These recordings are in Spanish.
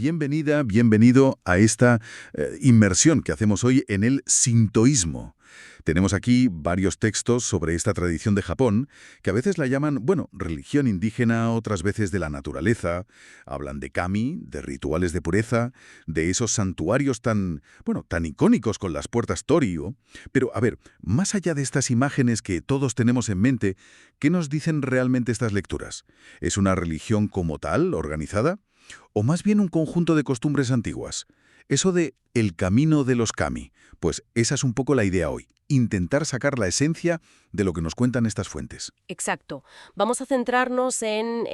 Bienvenida, bienvenido a esta inmersión que hacemos hoy en el sintoísmo. Tenemos aquí varios textos sobre esta tradición de Japón, que a veces la llaman, bueno, religión indígena, otras veces de la naturaleza. Hablan de kami, de rituales de pureza, de esos santuarios tan, bueno, tan icónicos con las puertas torii. Pero, a ver, más allá de estas imágenes que todos tenemos en mente, ¿qué nos dicen realmente estas lecturas? ¿Es una religión como tal, organizada? ¿O más bien un conjunto de costumbres antiguas? Eso de el camino de los kami, pues esa es un poco la idea hoy, intentar sacar la esencia de lo que nos cuentan estas fuentes. Exacto. Vamos a centrarnos en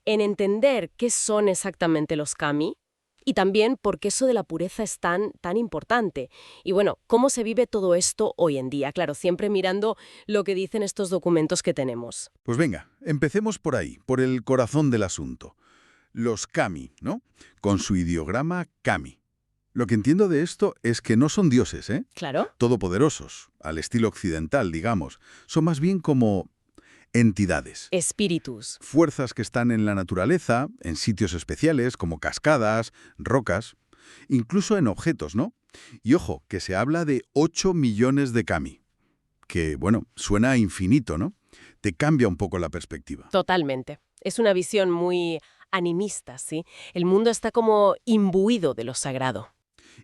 entender qué son exactamente los kami y también por qué eso de la pureza es tan importante. Y bueno, cómo se vive todo esto hoy en día. Claro, siempre mirando lo que dicen estos documentos que tenemos. Pues venga, empecemos por ahí, por el corazón del asunto. Los kami, ¿no? Con su ideograma kami. Lo que entiendo de esto es que no son dioses, ¿eh? Claro. Todopoderosos, al estilo occidental, digamos. Son más bien como entidades. Espíritus. Fuerzas que están en la naturaleza, en sitios especiales como cascadas, rocas, incluso en objetos, ¿no? Y ojo, que se habla de 8 millones de kami, que, bueno, suena infinito, ¿no? Te cambia un poco la perspectiva. Totalmente. Es una visión muy animista, ¿sí? El mundo está como imbuido de lo sagrado.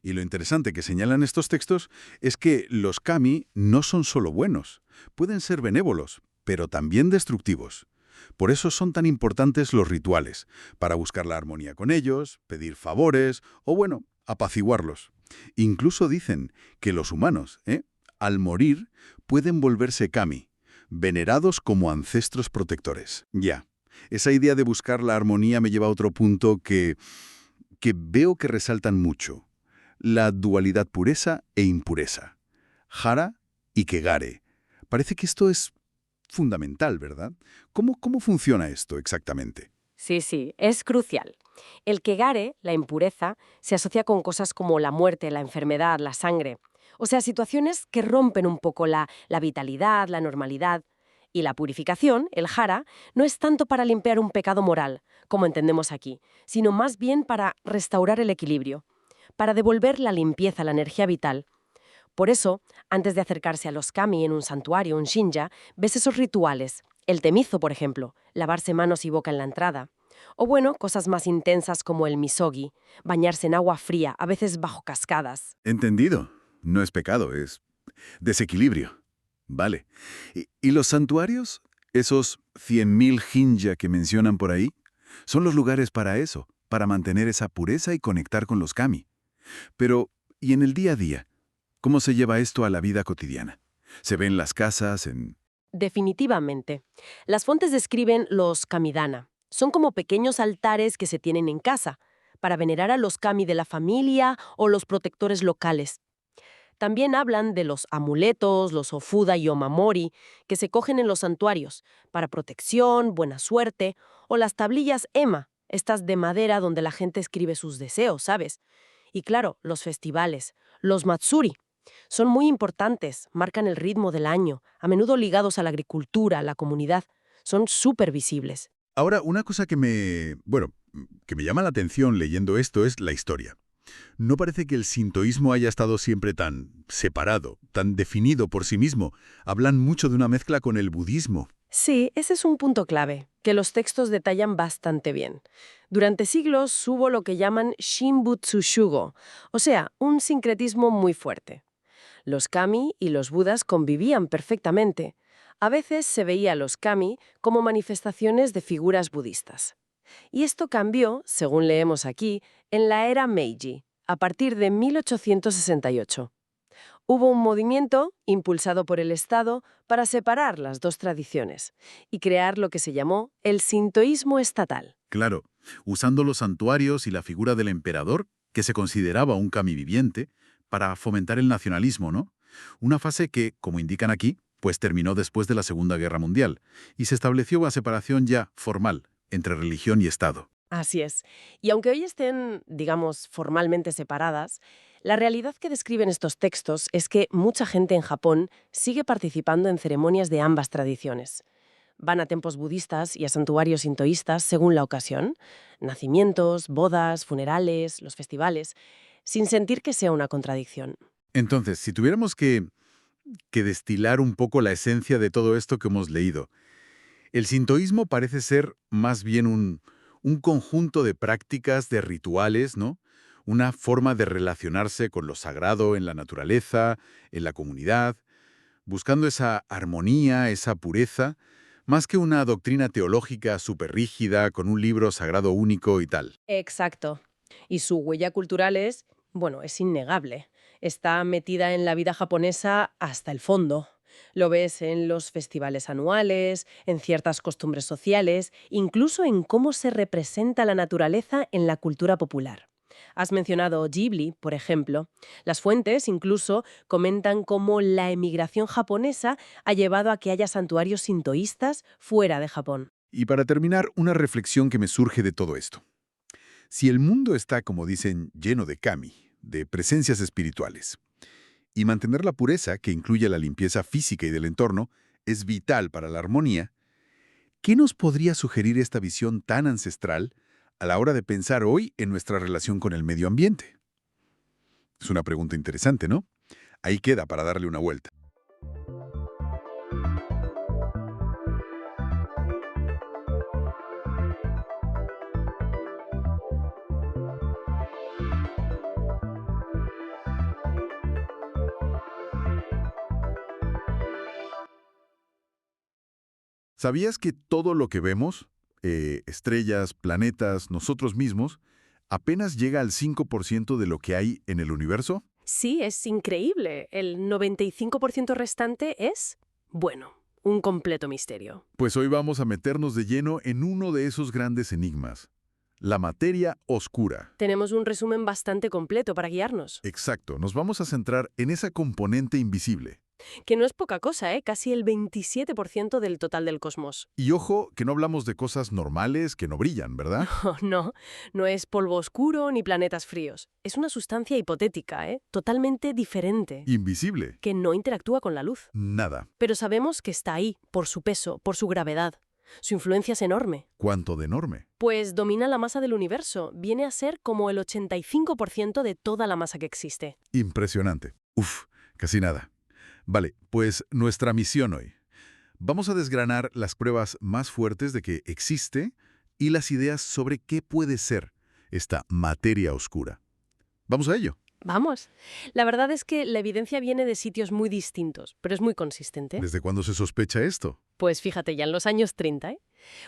Y lo interesante que señalan estos textos es que los kami no son solo buenos, pueden ser benévolos, pero también destructivos. Por eso son tan importantes los rituales, para buscar la armonía con ellos, pedir favores o, bueno, apaciguarlos. Incluso dicen que los humanos, al morir, pueden volverse kami, venerados como ancestros protectores. Ya, esa idea de buscar la armonía me lleva a otro punto que veo que resaltan mucho. La dualidad pureza e impureza. Hara y Kegare. Parece que esto es fundamental, ¿verdad? ¿Cómo funciona esto exactamente? Sí, es crucial. El kegare, la impureza, se asocia con cosas como la muerte, la enfermedad, la sangre. O sea, situaciones que rompen un poco la vitalidad, la normalidad. Y la purificación, el jara, no es tanto para limpiar un pecado moral, como entendemos aquí, sino más bien para restaurar el equilibrio, para devolver la limpieza, la energía vital. Por eso, antes de acercarse a los kami en un santuario, un shinja, ves esos rituales. El temizo, por ejemplo, lavarse manos y boca en la entrada. O bueno, cosas más intensas como el misogi, bañarse en agua fría, a veces bajo cascadas. Entendido. No es pecado, es desequilibrio. Vale. ¿Y los santuarios? Esos 100.000 jinja que mencionan por ahí, son los lugares para eso, para mantener esa pureza y conectar con los kami. Pero, ¿y en el día a día? ¿Cómo se lleva esto a la vida cotidiana? ¿Se ve en las casas, en...? Definitivamente. Las fuentes describen los kamidana. Son como pequeños altares que se tienen en casa, para venerar a los kami de la familia o los protectores locales. También hablan de los amuletos, los ofuda y omamori, que se cogen en los santuarios, para protección, buena suerte, o las tablillas ema, estas de madera donde la gente escribe sus deseos, ¿sabes? Y claro, los festivales, los matsuri, son muy importantes, marcan el ritmo del año, a menudo ligados a la agricultura, a la comunidad, son súper visibles. Ahora, una cosa que me llama la atención leyendo esto es la historia. No parece que el sintoísmo haya estado siempre tan separado, tan definido por sí mismo. Hablan mucho de una mezcla con el budismo. Sí, ese es un punto clave, que los textos detallan bastante bien. Durante siglos hubo lo que llaman Shinbutsu-shugo, o sea, un sincretismo muy fuerte. Los kami y los budas convivían perfectamente. A veces se veía a los kami como manifestaciones de figuras budistas. Y esto cambió, según leemos aquí, en la era Meiji, a partir de 1868. Hubo un movimiento, impulsado por el Estado, para separar las dos tradiciones y crear lo que se llamó el sintoísmo estatal. Claro, usando los santuarios y la figura del emperador, que se consideraba un kami viviente, para fomentar el nacionalismo, ¿no? Una fase que, como indican aquí, pues terminó después de la Segunda Guerra Mundial, y se estableció una separación ya formal entre religión y Estado. Así es. Y aunque hoy estén, digamos, formalmente separadas, la realidad que describen estos textos es que mucha gente en Japón sigue participando en ceremonias de ambas tradiciones. Van a templos budistas y a santuarios sintoístas según la ocasión. Nacimientos, bodas, funerales, los festivales, sin sentir que sea una contradicción. Entonces, si tuviéramos que destilar un poco la esencia de todo esto que hemos leído, el sintoísmo parece ser más bien un conjunto de prácticas, de rituales, ¿no? Una forma de relacionarse con lo sagrado en la naturaleza, en la comunidad, buscando esa armonía, esa pureza, más que una doctrina teológica súper rígida, con un libro sagrado único y tal. Exacto. Y su huella cultural es, bueno, es innegable. Está metida en la vida japonesa hasta el fondo. Lo ves en los festivales anuales, en ciertas costumbres sociales, incluso en cómo se representa la naturaleza en la cultura popular. Has mencionado Ghibli, por ejemplo. Las fuentes incluso comentan cómo la emigración japonesa ha llevado a que haya santuarios sintoístas fuera de Japón. Y para terminar, una reflexión que me surge de todo esto. Si el mundo está, como dicen, lleno de kami, de presencias espirituales, y mantener la pureza, que incluye la limpieza física y del entorno, es vital para la armonía, ¿qué nos podría sugerir esta visión tan ancestral a la hora de pensar hoy en nuestra relación con el medio ambiente? Es una pregunta interesante, ¿no? Ahí queda para darle una vuelta. ¿Sabías que todo lo que vemos, estrellas, planetas, nosotros mismos, apenas llega al 5% de lo que hay en el universo? Sí, es increíble. El 95% restante es, bueno, un completo misterio. Pues hoy vamos a meternos de lleno en uno de esos grandes enigmas, la materia oscura. Tenemos un resumen bastante completo para guiarnos. Exacto, nos vamos a centrar en esa componente invisible. Que no es poca cosa, ¿eh? Casi el 27% del total del cosmos. Y ojo, que no hablamos de cosas normales que no brillan, ¿verdad? Oh, no, no es polvo oscuro ni planetas fríos. Es una sustancia hipotética, ¿eh? Totalmente diferente, Invisible. que no interactúa con la luz. Nada. Pero sabemos que está ahí, por su peso, por su gravedad. Su influencia es enorme. ¿Cuánto de enorme? Pues domina la masa del universo. Viene a ser como el 85% de toda la masa que existe. Impresionante. Uf, casi nada. Vale, pues nuestra misión hoy. Vamos a desgranar las pruebas más fuertes de que existe y las ideas sobre qué puede ser esta materia oscura. Vamos a ello. Vamos. La verdad es que la evidencia viene de sitios muy distintos, pero es muy consistente. ¿Desde cuándo se sospecha esto? Pues fíjate, ya en los años 30,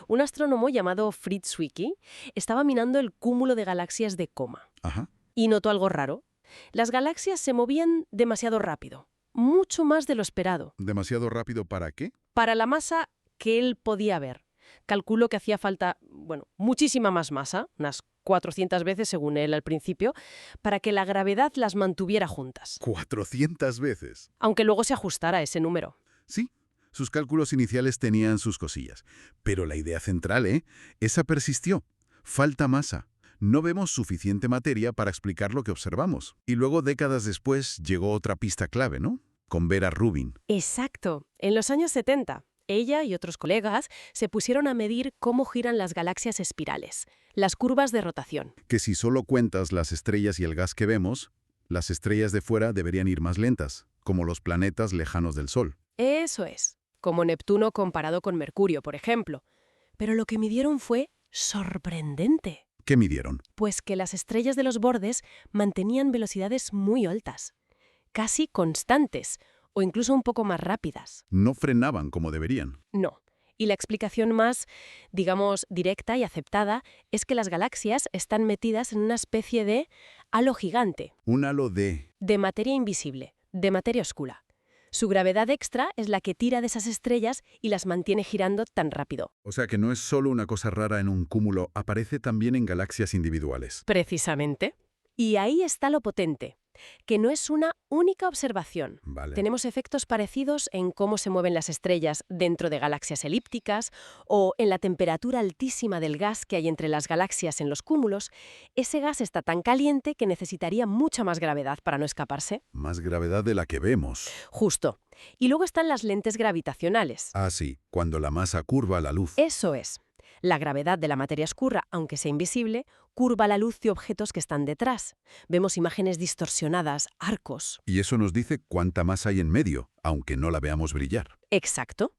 un astrónomo llamado Fritz Zwicky estaba minando el cúmulo de galaxias de Coma Ajá. y notó algo raro. Las galaxias se movían demasiado rápido, mucho más de lo esperado, ¿Demasiado rápido para qué? para la masa que él podía ver. Calculó que hacía falta, bueno, muchísima más masa, unas 400 veces según él al principio, para que la gravedad las mantuviera juntas, 400 veces. aunque luego se ajustara a ese número. Sí, sus cálculos iniciales tenían sus cosillas. Pero la idea central, esa persistió. Falta masa. No vemos suficiente materia para explicar lo que observamos. Y luego, décadas después, llegó otra pista clave, ¿no? Con Vera Rubin. Exacto. En los años 70, ella y otros colegas se pusieron a medir cómo giran las galaxias espirales, las curvas de rotación. Que si solo cuentas las estrellas y el gas que vemos, las estrellas de fuera deberían ir más lentas, como los planetas lejanos del Sol. Eso es, como Neptuno comparado con Mercurio, por ejemplo. Pero lo que midieron fue sorprendente. ¿Qué midieron? Pues que las estrellas de los bordes mantenían velocidades muy altas, casi constantes, o incluso un poco más rápidas. No frenaban como deberían. No. Y la explicación más, digamos, directa y aceptada es que las galaxias están metidas en una especie de halo gigante, Un halo de... de materia invisible, de materia oscura. Su gravedad extra es la que tira de esas estrellas y las mantiene girando tan rápido. O sea que no es solo una cosa rara en un cúmulo, aparece también en galaxias individuales. Precisamente. Y ahí está lo potente. que no es una única observación. Vale. Tenemos efectos parecidos en cómo se mueven las estrellas dentro de galaxias elípticas o en la temperatura altísima del gas que hay entre las galaxias en los cúmulos. Ese gas está tan caliente que necesitaría mucha más gravedad para no escaparse. Más gravedad de la que vemos. Justo. Y luego están las lentes gravitacionales. Ah, sí, cuando la masa curva la luz. Eso es. La gravedad de la materia oscura, aunque sea invisible, curva la luz de objetos que están detrás. Vemos imágenes distorsionadas, arcos. Y eso nos dice cuánta masa hay en medio, aunque no la veamos brillar. Exacto.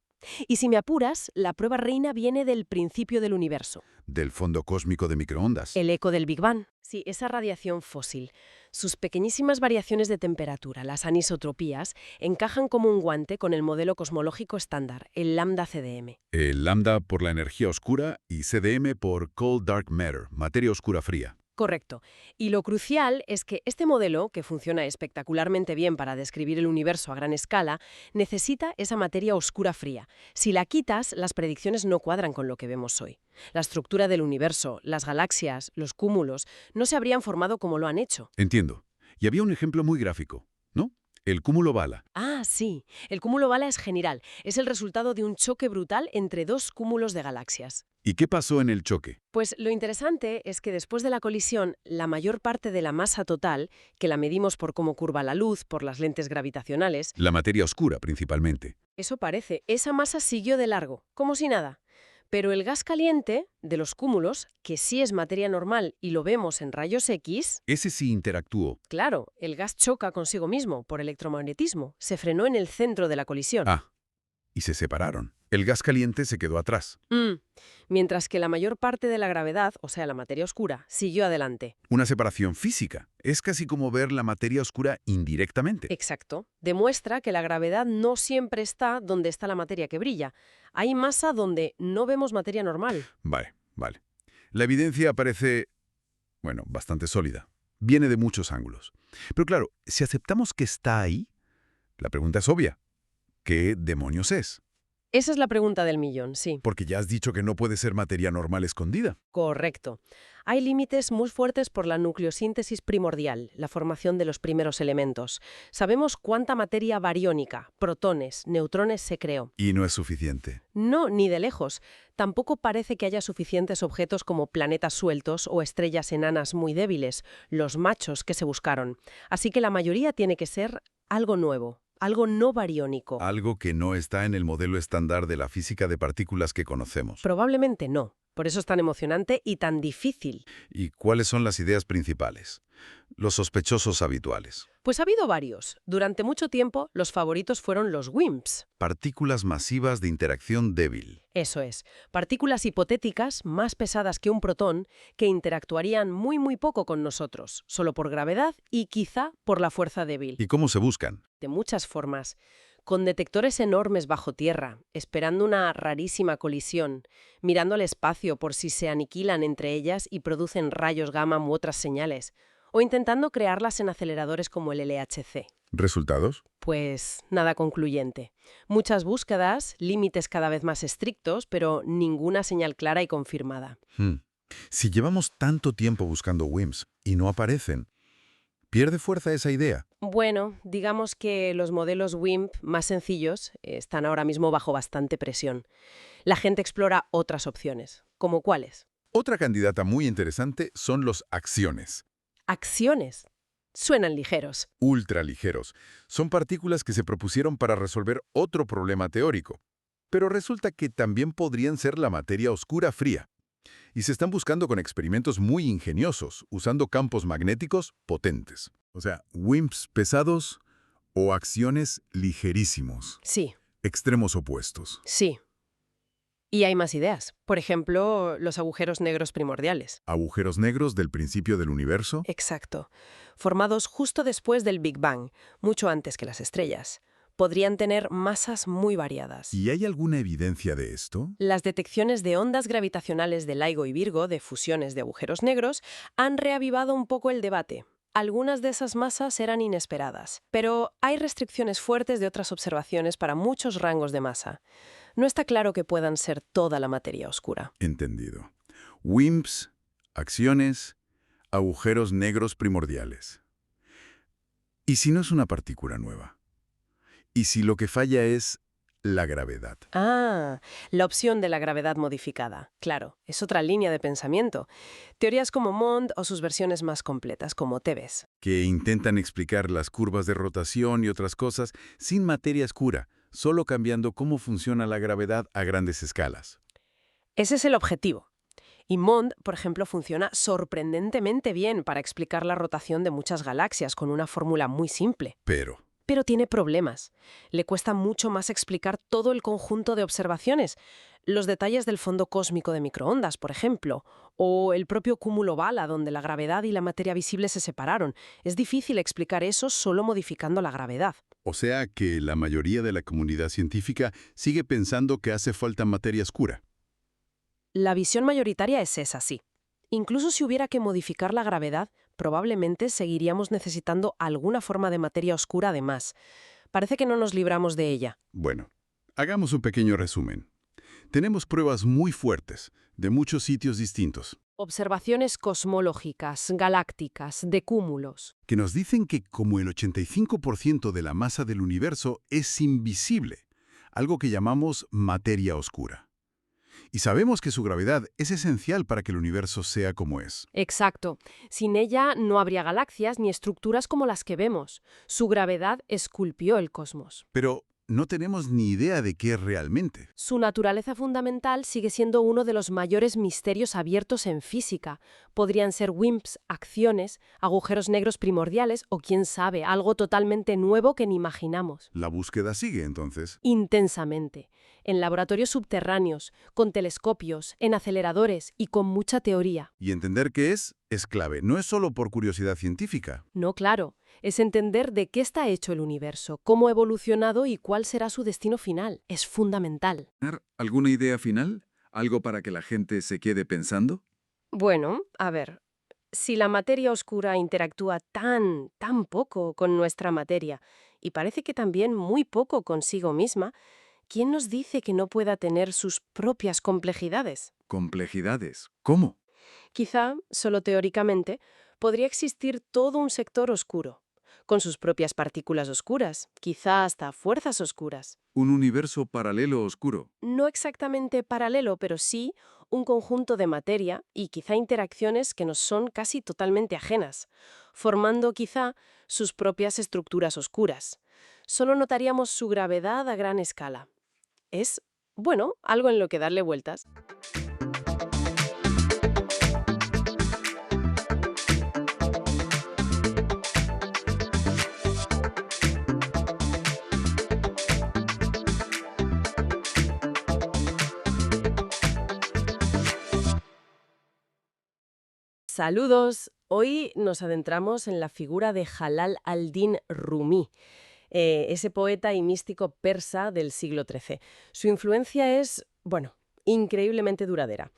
Y si me apuras, la prueba reina viene del principio del universo. Del fondo cósmico de microondas. El eco del Big Bang. Sí, esa radiación fósil. Sus pequeñísimas variaciones de temperatura, las anisotropías, encajan como un guante con el modelo cosmológico estándar, el lambda CDM. El lambda por la energía oscura y CDM por Cold Dark Matter, materia oscura fría. Correcto. Y lo crucial es que este modelo, que funciona espectacularmente bien para describir el universo a gran escala, necesita esa materia oscura fría. Si la quitas, las predicciones no cuadran con lo que vemos hoy. La estructura del universo, las galaxias, los cúmulos, no se habrían formado como lo han hecho. Entiendo. Y había un ejemplo muy gráfico, ¿no? El cúmulo Bala. Ah, sí. El cúmulo Bala es genial. Es el resultado de un choque brutal entre dos cúmulos de galaxias. ¿Y qué pasó en el choque? Pues lo interesante es que después de la colisión, la mayor parte de la masa total, que la medimos por cómo curva la luz, por las lentes gravitacionales, La materia oscura, principalmente. eso parece, esa masa siguió de largo, como si nada. Pero el gas caliente de los cúmulos, que sí es materia normal y lo vemos en rayos X, Ese sí interactuó. claro, el gas choca consigo mismo por electromagnetismo, se frenó en el centro de la colisión. Ah, y se separaron. El gas caliente se quedó atrás. Mientras que la mayor parte de la gravedad, o sea, la materia oscura, siguió adelante. Una separación física. Es casi como ver la materia oscura indirectamente. Exacto. Demuestra que la gravedad no siempre está donde está la materia que brilla. Hay masa donde no vemos materia normal. Vale. La evidencia parece, bueno, bastante sólida. Viene de muchos ángulos. Pero claro, si aceptamos que está ahí, la pregunta es obvia. ¿Qué demonios es? Esa es la pregunta del millón, sí. Porque ya has dicho que no puede ser materia normal escondida. Correcto. Hay límites muy fuertes por la nucleosíntesis primordial, la formación de los primeros elementos. Sabemos cuánta materia bariónica, protones, neutrones se creó. Y no es suficiente. No, ni de lejos. Tampoco parece que haya suficientes objetos como planetas sueltos o estrellas enanas muy débiles, los machos que se buscaron. Así que la mayoría tiene que ser algo nuevo. Algo no bariónico. Algo que no está en el modelo estándar de la física de partículas que conocemos. Probablemente no. Por eso es tan emocionante y tan difícil. ¿Y cuáles son las ideas principales? Los sospechosos habituales. Pues ha habido varios. Durante mucho tiempo, los favoritos fueron los WIMPs. Partículas masivas de interacción débil. Eso es, partículas hipotéticas más pesadas que un protón que interactuarían muy poco con nosotros, solo por gravedad y quizá por la fuerza débil. ¿Y cómo se buscan? De muchas formas. Con detectores enormes bajo tierra, esperando una rarísima colisión, mirando al espacio por si se aniquilan entre ellas y producen rayos gamma u otras señales, o intentando crearlas en aceleradores como el LHC. ¿Resultados? Pues nada concluyente. Muchas búsquedas, límites cada vez más estrictos, pero ninguna señal clara y confirmada. Si llevamos tanto tiempo buscando WIMPs y no aparecen, ¿pierde fuerza esa idea? Bueno, digamos que los modelos WIMP más sencillos están ahora mismo bajo bastante presión. La gente explora otras opciones. ¿Cómo cuáles? Otra candidata muy interesante son los acciones. Acciones. Suenan ligeros. Ultraligeros. Son partículas que se propusieron para resolver otro problema teórico. Pero resulta que también podrían ser la materia oscura fría. Y se están buscando con experimentos muy ingeniosos, usando campos magnéticos potentes. O sea, WIMPs pesados o acciones ligerísimos. Sí, Extremos opuestos. sí. Y hay más ideas. Por ejemplo, los agujeros negros primordiales. Agujeros negros del principio del universo. Exacto. Formados justo después del Big Bang, mucho antes que las estrellas. Podrían tener masas muy variadas. ¿Y hay alguna evidencia de esto? Las detecciones de ondas gravitacionales de LIGO y Virgo, de fusiones de agujeros negros, han reavivado un poco el debate. Algunas de esas masas eran inesperadas, pero hay restricciones fuertes de otras observaciones para muchos rangos de masa. No está claro que puedan ser toda la materia oscura. Entendido. WIMPs, acciones, agujeros negros primordiales. ¿Y si no es una partícula nueva? ¿Y si lo que falla es la gravedad? Ah, la opción de la gravedad modificada. Claro, es otra línea de pensamiento. Teorías como Mond o sus versiones más completas, como Tebes. Que intentan explicar las curvas de rotación y otras cosas sin materia oscura, solo cambiando cómo funciona la gravedad a grandes escalas. Ese es el objetivo. Y Mond, por ejemplo, funciona sorprendentemente bien para explicar la rotación de muchas galaxias con una fórmula muy simple. Pero, Pero tiene problemas. Le cuesta mucho más explicar todo el conjunto de observaciones, los detalles del fondo cósmico de microondas, por ejemplo, o el propio cúmulo Bala, donde la gravedad y la materia visible se separaron. Es difícil explicar eso solo modificando la gravedad. o sea que la mayoría de la comunidad científica sigue pensando que hace falta materia oscura. La visión mayoritaria es esa, sí. Incluso si hubiera que modificar la gravedad, probablemente seguiríamos necesitando alguna forma de materia oscura además. Parece que no nos libramos de ella. Bueno, hagamos un pequeño resumen. Tenemos pruebas muy fuertes, de muchos sitios distintos, Observaciones cosmológicas, galácticas, de cúmulos. que nos dicen que como el 85% de la masa del universo es invisible, algo que llamamos materia oscura. Y sabemos que su gravedad es esencial para que el universo sea como es. Exacto. Sin ella no habría galaxias ni estructuras como las que vemos. Su gravedad esculpió el cosmos. Pero no tenemos ni idea de qué es realmente. Su naturaleza fundamental sigue siendo uno de los mayores misterios abiertos en física. Podrían ser WIMPs, acciones, agujeros negros primordiales o, quién sabe, algo totalmente nuevo que ni imaginamos. La búsqueda sigue, entonces. Intensamente, en laboratorios subterráneos, con telescopios, en aceleradores y con mucha teoría. Y entender qué es clave. No es solo por curiosidad científica. No, claro, es entender de qué está hecho el universo, cómo ha evolucionado y cuál será su destino final. Es fundamental. ¿Alguna idea final? ¿Algo para que la gente se quede pensando? Bueno, a ver, si la materia oscura interactúa tan poco con nuestra materia y parece que también muy poco consigo misma, ¿quién nos dice que no pueda tener sus propias complejidades? Complejidades. ¿Cómo? Quizá, solo teóricamente, podría existir todo un sector oscuro, con sus propias partículas oscuras, quizá hasta fuerzas oscuras. Un universo paralelo oscuro. No exactamente paralelo, pero sí un conjunto de materia y quizá interacciones que nos son casi totalmente ajenas, formando quizá sus propias estructuras oscuras. Solo notaríamos su gravedad a gran escala. Es, bueno, algo en lo que darle vueltas. Saludos. Hoy nos adentramos en la figura de Jalal al-Din Rumi, ese poeta y místico persa del siglo XIII. Su influencia es, bueno, increíblemente duradera.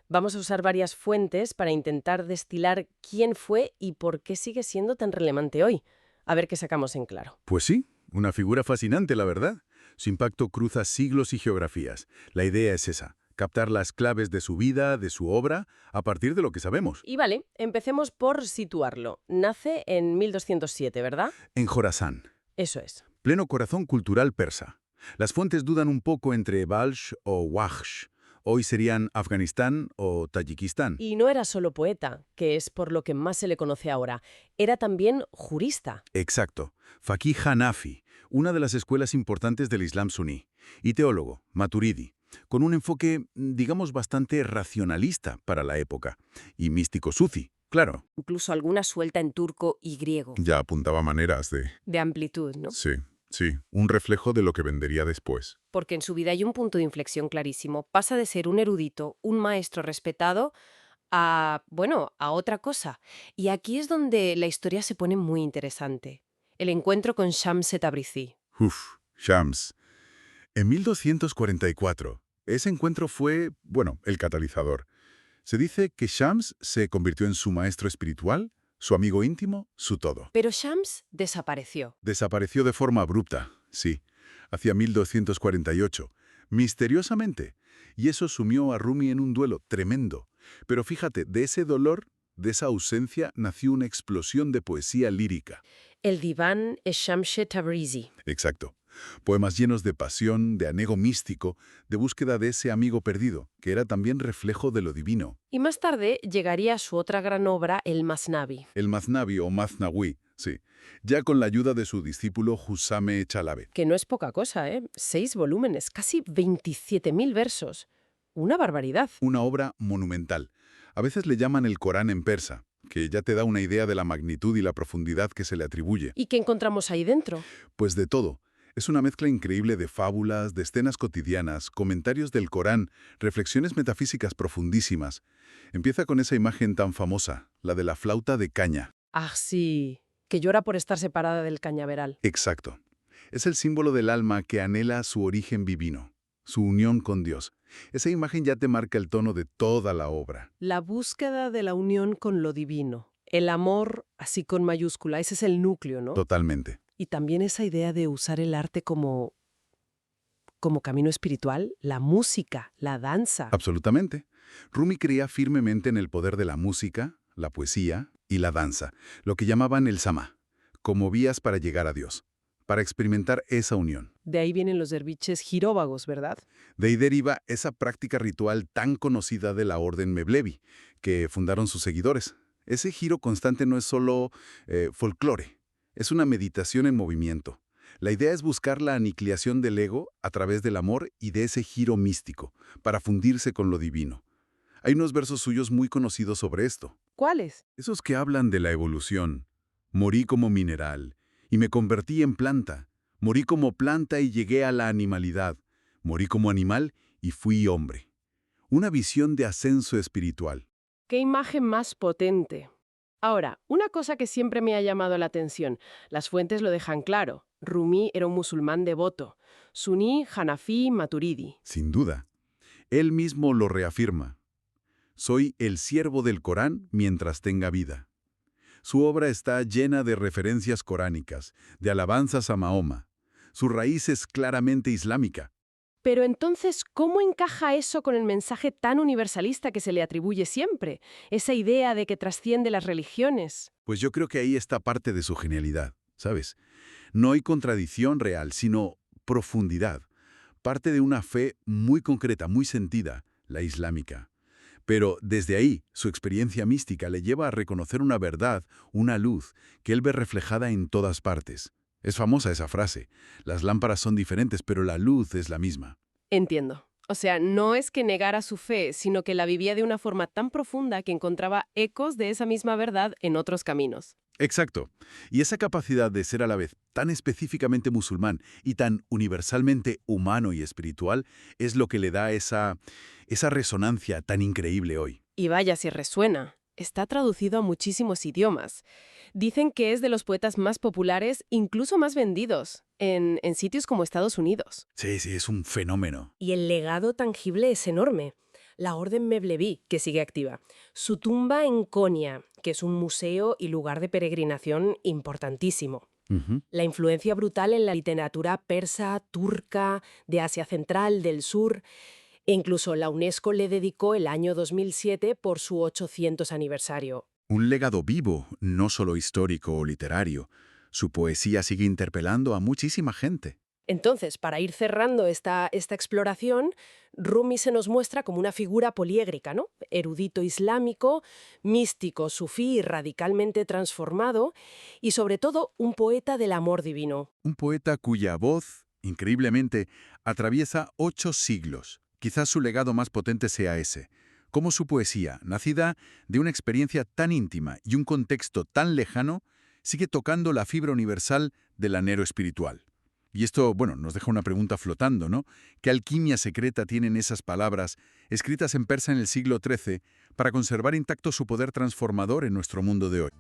Vamos a usar varias fuentes para intentar destilar quién fue y por qué sigue siendo tan relevante hoy. A ver qué sacamos en claro. Pues sí, una figura fascinante, la verdad. Su impacto cruza siglos y geografías. La idea es esa, captar las claves de su vida, de su obra, a partir de lo que sabemos. Y vale, empecemos por situarlo. Nace en 1207, ¿verdad? En Jorasán, Eso es. pleno corazón cultural persa. Las fuentes dudan un poco entre Balsh o Wajsh. Hoy serían Afganistán o Tayikistán. Y no era solo poeta, que es por lo que más se le conoce ahora. Era también jurista. Exacto. Faqih Hanafi, una de las escuelas importantes del Islam suní. Y teólogo, Maturidi, con un enfoque, digamos, bastante racionalista para la época. Y místico sufi, claro. Incluso alguna suelta en turco y griego. Ya apuntaba maneras de... De amplitud, ¿no? Sí, un reflejo de lo que vendría después. Porque en su vida hay un punto de inflexión clarísimo. Pasa de ser un erudito, un maestro respetado, a, bueno, a otra cosa. Y aquí es donde la historia se pone muy interesante. El encuentro con Shams Tabrizi. Shams. En 1244, ese encuentro fue, bueno, el catalizador. Se dice que Shams se convirtió en su maestro espiritual, su amigo íntimo, su todo. Pero Shams desapareció. Desapareció de forma abrupta, sí, hacia 1248, misteriosamente, y eso sumió a Rumi en un duelo tremendo. Pero fíjate, de ese dolor De esa ausencia nació una explosión de poesía lírica. El Diván Shamshe Tabrizi. Exacto. Poemas llenos de pasión, de anhelo místico, de búsqueda de ese amigo perdido, que era también reflejo de lo divino. Y más tarde llegaría su otra gran obra, el Masnavi. El Maznavi o Maznawi, sí, ya con la ayuda de su discípulo Husame Chalabi. Que no es poca cosa, ¿eh? 6 volúmenes, casi 27.000 versos. Una barbaridad. Una obra monumental. A veces le llaman el Corán en persa, que ya te da una idea de la magnitud y la profundidad que se le atribuye. ¿Y qué encontramos ahí dentro? Pues de todo. Es una mezcla increíble de fábulas, de escenas cotidianas, comentarios del Corán, reflexiones metafísicas profundísimas. Empieza con esa imagen tan famosa, la de la flauta de caña. Ah, sí, que llora por estar separada del cañaveral. Exacto. Es el símbolo del alma que anhela su origen divino, su unión con Dios. Esa imagen ya te marca el tono de toda la obra. La búsqueda de la unión con lo divino. El amor, así con mayúscula, ese es el núcleo, ¿no? Totalmente. Y también esa idea de usar el arte como camino espiritual, la música, la danza. Absolutamente. Rumi creía firmemente en el poder de la música, la poesía y la danza, lo que llamaban el samá, como vías para llegar a Dios, para experimentar esa unión. De ahí vienen los derviches giróvagos, ¿verdad? De ahí deriva esa práctica ritual tan conocida de la orden Mevlevi, que fundaron sus seguidores. Ese giro constante no es solo folclore, es una meditación en movimiento. La idea es buscar la aniquilación del ego a través del amor y de ese giro místico, para fundirse con lo divino. Hay unos versos suyos muy conocidos sobre esto. ¿Cuáles? Esos que hablan de la evolución. Morí como mineral, y me convertí en planta. Morí como planta y llegué a la animalidad. Morí como animal y fui hombre. Una visión de ascenso espiritual. ¡Qué imagen más potente! Ahora, una cosa que siempre me ha llamado la atención, las fuentes lo dejan claro. Rumi era un musulmán devoto. Suní, Hanafi, Maturidi. Sin duda. Él mismo lo reafirma. Soy el siervo del Corán mientras tenga vida. Su obra está llena de referencias coránicas, de alabanzas a Mahoma. Su raíz es claramente islámica. Pero entonces, ¿cómo encaja eso con el mensaje tan universalista que se le atribuye siempre? Esa idea de que trasciende las religiones. Pues yo creo que ahí está parte de su genialidad, ¿sabes? No hay contradicción real, sino profundidad. Parte de una fe muy concreta, muy sentida, la islámica. Pero desde ahí, su experiencia mística le lleva a reconocer una verdad, una luz, que él ve reflejada en todas partes. Es famosa esa frase. Las lámparas son diferentes, pero la luz es la misma. Entiendo. O sea, no es que negara su fe, sino que la vivía de una forma tan profunda que encontraba ecos de esa misma verdad en otros caminos. Exacto. Y esa capacidad de ser a la vez tan específicamente musulmán y tan universalmente humano y espiritual es lo que le da esa resonancia tan increíble hoy. Y vaya si resuena. Está traducido a muchísimos idiomas. Dicen que es de los poetas más populares, incluso más vendidos, en sitios como Estados Unidos. Sí, es un fenómeno. Y el legado tangible es enorme. La Orden Mevleví, que sigue activa. Su tumba en Konya, que es un museo y lugar de peregrinación importantísimo. La influencia brutal en la literatura persa, turca, de Asia Central, del Sur. E incluso la UNESCO le dedicó el año 2007 por su 800 aniversario. Un legado vivo, no solo histórico o literario. Su poesía sigue interpelando a muchísima gente. Entonces, para ir cerrando esta exploración, Rumi se nos muestra como una figura poliédrica, ¿no? Erudito islámico, místico sufí y radicalmente transformado, y sobre todo un poeta del amor divino. Un poeta cuya voz, increíblemente, atraviesa 8 siglos. Quizás su legado más potente sea ese. Cómo su poesía, nacida de una experiencia tan íntima y un contexto tan lejano, sigue tocando la fibra universal del anhelo espiritual. Y esto, nos deja una pregunta flotando, ¿no? ¿Qué alquimia secreta tienen esas palabras, escritas en persa en el siglo XIII, para conservar intacto su poder transformador en nuestro mundo de hoy?